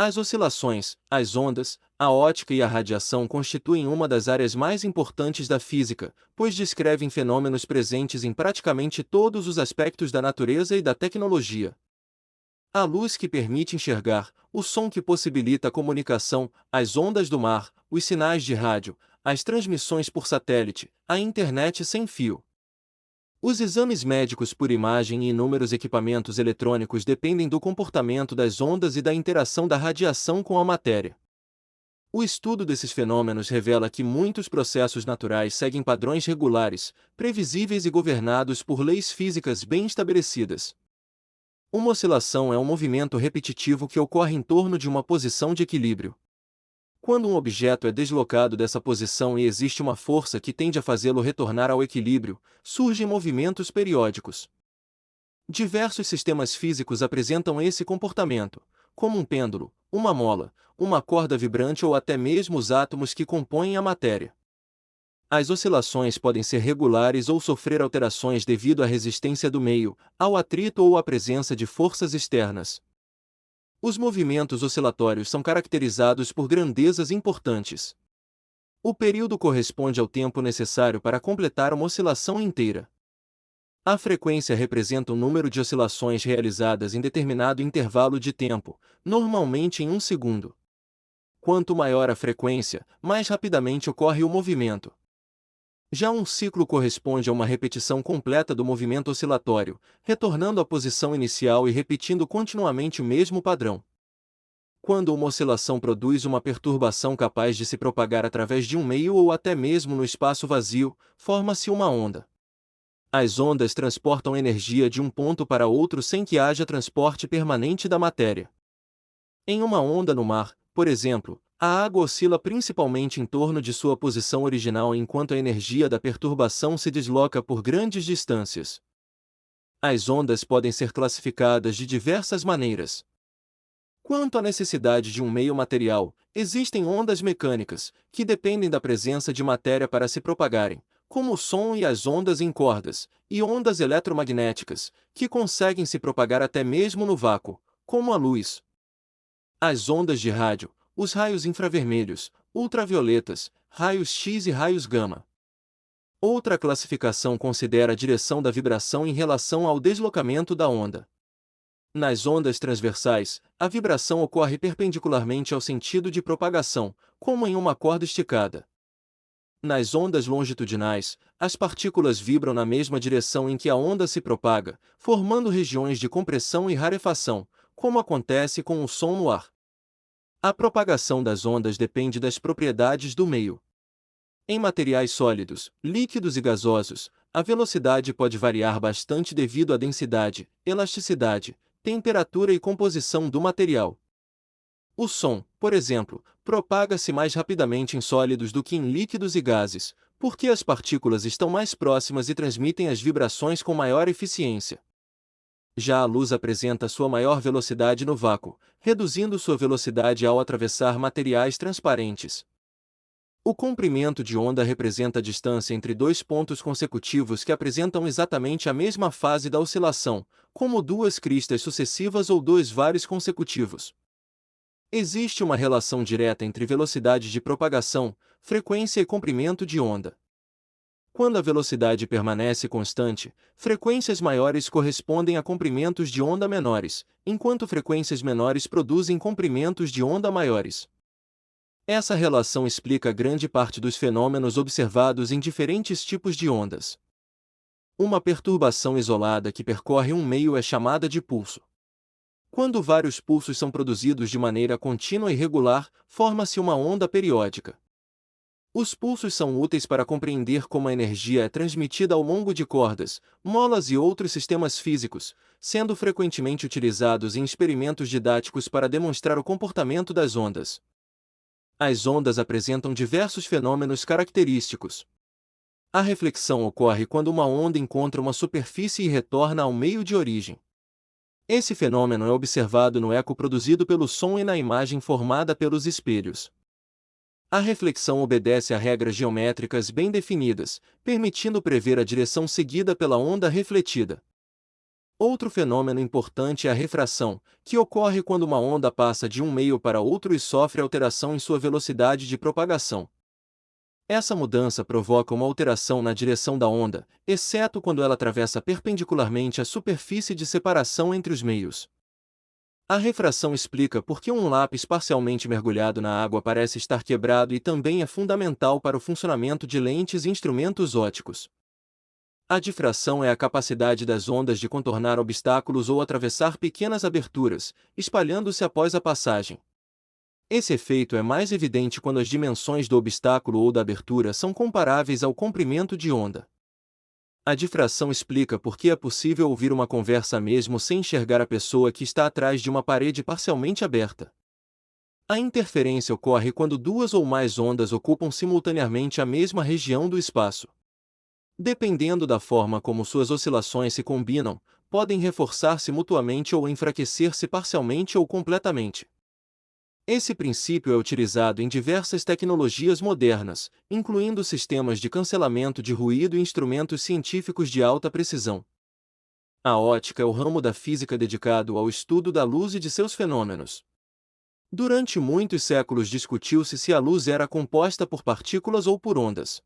As oscilações, as ondas, a ótica e a radiação constituem uma das áreas mais importantes da física, pois descrevem fenômenos presentes em praticamente todos os aspectos da natureza e da tecnologia. A luz que permite enxergar, o som que possibilita a comunicação, as ondas do mar, os sinais de rádio, as transmissões por satélite, a internet sem fio. Os exames médicos por imagem e inúmeros equipamentos eletrônicos dependem do comportamento das ondas e da interação da radiação com a matéria. O estudo desses fenômenos revela que muitos processos naturais seguem padrões regulares, previsíveis e governados por leis físicas bem estabelecidas. Uma oscilação é um movimento repetitivo que ocorre em torno de uma posição de equilíbrio. Quando um objeto é deslocado dessa posição e existe uma força que tende a fazê-lo retornar ao equilíbrio, surgem movimentos periódicos. Diversos sistemas físicos apresentam esse comportamento, como um pêndulo, uma mola, uma corda vibrante ou até mesmo os átomos que compõem a matéria. As oscilações podem ser regulares ou sofrer alterações devido à resistência do meio, ao atrito ou à presença de forças externas. Os movimentos oscilatórios são caracterizados por grandezas importantes. O período corresponde ao tempo necessário para completar uma oscilação inteira. A frequência representa o número de oscilações realizadas em determinado intervalo de tempo, normalmente em 1 segundo. Quanto maior a frequência, mais rapidamente ocorre o movimento. Já um ciclo corresponde a uma repetição completa do movimento oscilatório, retornando à posição inicial e repetindo continuamente o mesmo padrão. Quando uma oscilação produz uma perturbação capaz de se propagar através de um meio ou até mesmo no espaço vazio, forma-se uma onda. As ondas transportam energia de um ponto para outro sem que haja transporte permanente da matéria. Em uma onda no mar, por exemplo, a água oscila principalmente em torno de sua posição original enquanto a energia da perturbação se desloca por grandes distâncias. As ondas podem ser classificadas de diversas maneiras. Quanto à necessidade de um meio material, existem ondas mecânicas, que dependem da presença de matéria para se propagarem, como o som e as ondas em cordas, e ondas eletromagnéticas, que conseguem se propagar até mesmo no vácuo, como a luz. As ondas de rádio, os raios infravermelhos, ultravioletas, raios X e raios gama. Outra classificação considera a direção da vibração em relação ao deslocamento da onda. Nas ondas transversais, a vibração ocorre perpendicularmente ao sentido de propagação, como em uma corda esticada. Nas ondas longitudinais, as partículas vibram na mesma direção em que a onda se propaga, formando regiões de compressão e rarefação, como acontece com o som no ar. A propagação das ondas depende das propriedades do meio. Em materiais sólidos, líquidos e gasosos, a velocidade pode variar bastante devido à densidade, elasticidade, temperatura e composição do material. O som, por exemplo, propaga-se mais rapidamente em sólidos do que em líquidos e gases, porque as partículas estão mais próximas e transmitem as vibrações com maior eficiência. Já a luz apresenta sua maior velocidade no vácuo, reduzindo sua velocidade ao atravessar materiais transparentes. O comprimento de onda representa a distância entre dois pontos consecutivos que apresentam exatamente a mesma fase da oscilação, como duas cristas sucessivas ou dois vales consecutivos. Existe uma relação direta entre velocidade de propagação, frequência e comprimento de onda. Quando a velocidade permanece constante, frequências maiores correspondem a comprimentos de onda menores, enquanto frequências menores produzem comprimentos de onda maiores. Essa relação explica grande parte dos fenômenos observados em diferentes tipos de ondas. Uma perturbação isolada que percorre um meio é chamada de pulso. Quando vários pulsos são produzidos de maneira contínua e regular, forma-se uma onda periódica. Os pulsos são úteis para compreender como a energia é transmitida ao longo de cordas, molas e outros sistemas físicos, sendo frequentemente utilizados em experimentos didáticos para demonstrar o comportamento das ondas. As ondas apresentam diversos fenômenos característicos. A reflexão ocorre quando uma onda encontra uma superfície e retorna ao meio de origem. Esse fenômeno é observado no eco produzido pelo som e na imagem formada pelos espelhos. A reflexão obedece a regras geométricas bem definidas, permitindo prever a direção seguida pela onda refletida. Outro fenômeno importante é a refração, que ocorre quando uma onda passa de um meio para outro e sofre alteração em sua velocidade de propagação. Essa mudança provoca uma alteração na direção da onda, exceto quando ela atravessa perpendicularmente a superfície de separação entre os meios. A refração explica por que um lápis parcialmente mergulhado na água parece estar quebrado e também é fundamental para o funcionamento de lentes e instrumentos ópticos. A difração é a capacidade das ondas de contornar obstáculos ou atravessar pequenas aberturas, espalhando-se após a passagem. Esse efeito é mais evidente quando as dimensões do obstáculo ou da abertura são comparáveis ao comprimento de onda. A difração explica por que é possível ouvir uma conversa mesmo sem enxergar a pessoa que está atrás de uma parede parcialmente aberta. A interferência ocorre quando duas ou mais ondas ocupam simultaneamente a mesma região do espaço. Dependendo da forma como suas oscilações se combinam, podem reforçar-se mutuamente ou enfraquecer-se parcialmente ou completamente. Esse princípio é utilizado em diversas tecnologias modernas, incluindo sistemas de cancelamento de ruído e instrumentos científicos de alta precisão. A ótica é o ramo da física dedicado ao estudo da luz e de seus fenômenos. Durante muitos séculos discutiu-se se a luz era composta por partículas ou por ondas.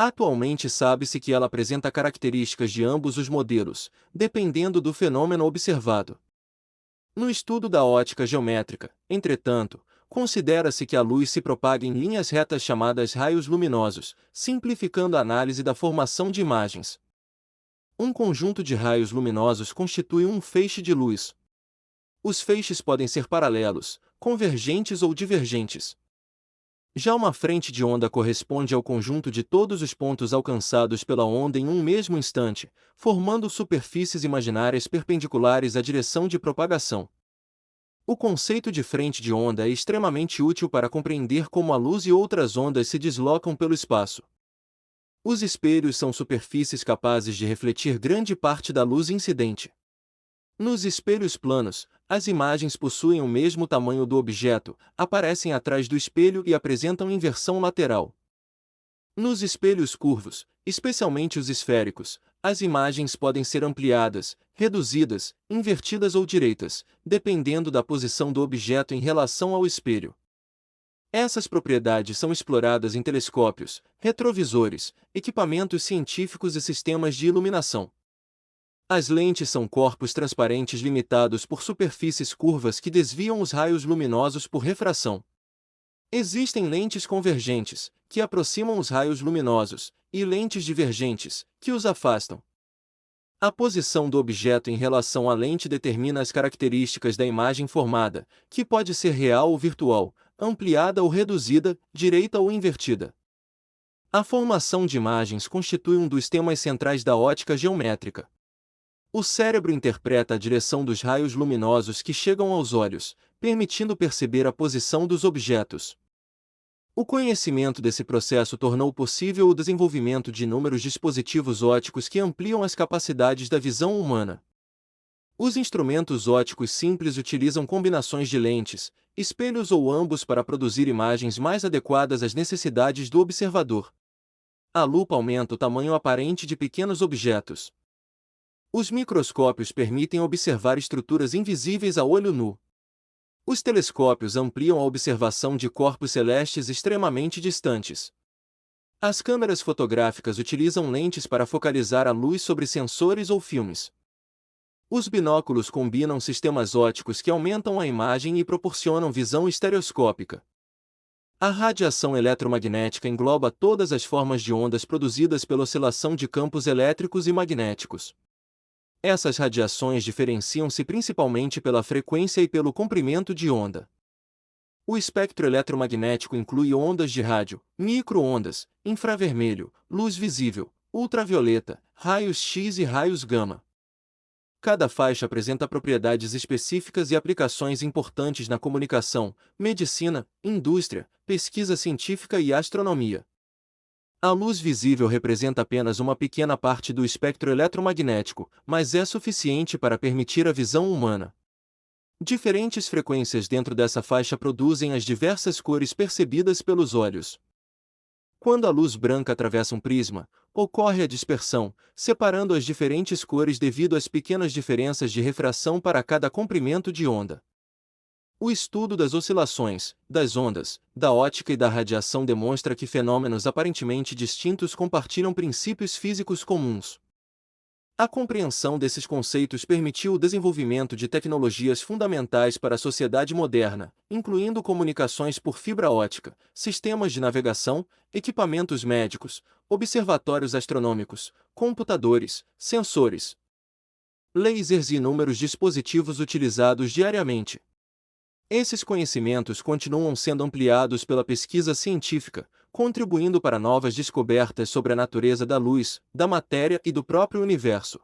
Atualmente sabe-se que ela apresenta características de ambos os modelos, dependendo do fenômeno observado. No estudo da ótica geométrica, entretanto, considera-se que a luz se propaga em linhas retas chamadas raios luminosos, simplificando a análise da formação de imagens. Um conjunto de raios luminosos constitui um feixe de luz. Os feixes podem ser paralelos, convergentes ou divergentes. Já uma frente de onda corresponde ao conjunto de todos os pontos alcançados pela onda em um mesmo instante, formando superfícies imaginárias perpendiculares à direção de propagação. O conceito de frente de onda é extremamente útil para compreender como a luz e outras ondas se deslocam pelo espaço. Os espelhos são superfícies capazes de refletir grande parte da luz incidente. Nos espelhos planos, as imagens possuem o mesmo tamanho do objeto, aparecem atrás do espelho e apresentam inversão lateral. Nos espelhos curvos, especialmente os esféricos, as imagens podem ser ampliadas, reduzidas, invertidas ou direitas, dependendo da posição do objeto em relação ao espelho. Essas propriedades são exploradas em telescópios, retrovisores, equipamentos científicos e sistemas de iluminação. As lentes são corpos transparentes limitados por superfícies curvas que desviam os raios luminosos por refração. Existem lentes convergentes, que aproximam os raios luminosos, e lentes divergentes, que os afastam. A posição do objeto em relação à lente determina as características da imagem formada, que pode ser real ou virtual, ampliada ou reduzida, direita ou invertida. A formação de imagens constitui um dos temas centrais da ótica geométrica. O cérebro interpreta a direção dos raios luminosos que chegam aos olhos, permitindo perceber a posição dos objetos. O conhecimento desse processo tornou possível o desenvolvimento de inúmeros dispositivos ópticos que ampliam as capacidades da visão humana. Os instrumentos ópticos simples utilizam combinações de lentes, espelhos ou ambos para produzir imagens mais adequadas às necessidades do observador. A lupa aumenta o tamanho aparente de pequenos objetos. Os microscópios permitem observar estruturas invisíveis a olho nu. Os telescópios ampliam a observação de corpos celestes extremamente distantes. As câmeras fotográficas utilizam lentes para focalizar a luz sobre sensores ou filmes. Os binóculos combinam sistemas ópticos que aumentam a imagem e proporcionam visão estereoscópica. A radiação eletromagnética engloba todas as formas de ondas produzidas pela oscilação de campos elétricos e magnéticos. Essas radiações diferenciam-se principalmente pela frequência e pelo comprimento de onda. O espectro eletromagnético inclui ondas de rádio, micro-ondas, infravermelho, luz visível, ultravioleta, raios X e raios gama. Cada faixa apresenta propriedades específicas e aplicações importantes na comunicação, medicina, indústria, pesquisa científica e astronomia. A luz visível representa apenas uma pequena parte do espectro eletromagnético, mas é suficiente para permitir a visão humana. Diferentes frequências dentro dessa faixa produzem as diversas cores percebidas pelos olhos. Quando a luz branca atravessa um prisma, ocorre a dispersão, separando as diferentes cores devido às pequenas diferenças de refração para cada comprimento de onda. O estudo das oscilações, das ondas, da ótica e da radiação demonstra que fenômenos aparentemente distintos compartilham princípios físicos comuns. A compreensão desses conceitos permitiu o desenvolvimento de tecnologias fundamentais para a sociedade moderna, incluindo comunicações por fibra ótica, sistemas de navegação, equipamentos médicos, observatórios astronômicos, computadores, sensores, lasers e inúmeros dispositivos utilizados diariamente. Esses conhecimentos continuam sendo ampliados pela pesquisa científica, contribuindo para novas descobertas sobre a natureza da luz, da matéria e do próprio universo.